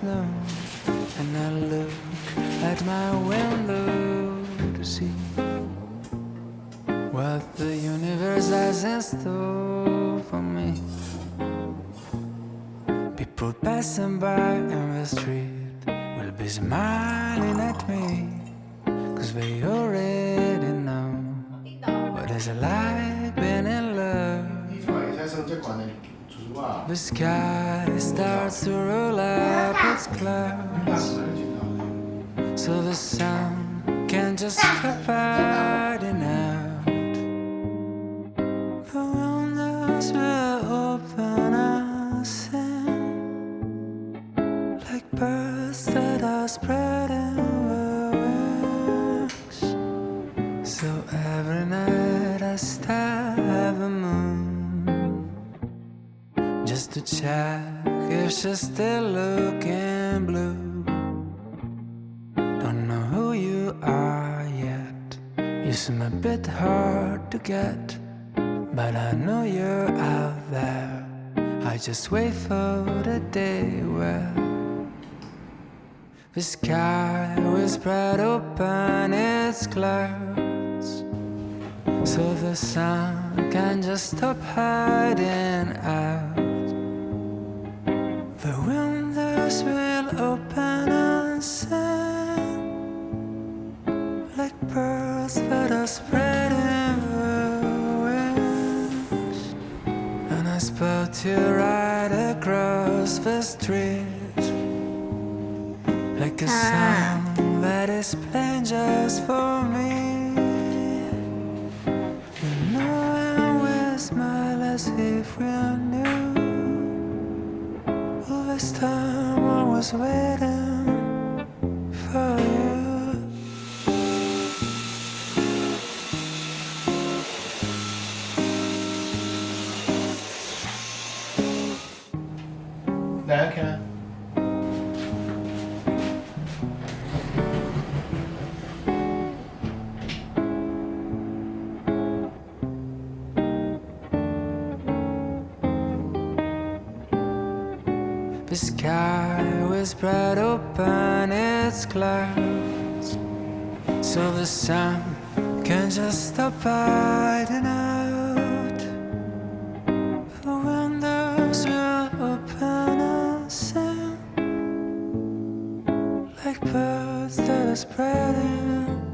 snow, and I look at my window to see what the universe has in store for me. People passing by in the street will be smiling at me, 'cause they already know what it's like being in love. The sky starts to roll up its clouds, so the sun can just stop hiding out. The windows will open and sing like birds that are spreading their wings. So every night I stare at the moon, just to check if she's still looking blue. Don't know who you are yet, you seem a bit hard to get, but I know you're out there. I just wait for the day where the sky will spread open its clouds, so the sun can just stop hiding out. The windows will open and sing like birds that are spreading their wings. And I spot you right across the street, like a song that is playing just for me. You know, and we smile as if we knew all this time I was waiting for you. Derken The sky will spread open its clouds, so the sun can just stop hiding out. The windows will open and sing like birds that are spreading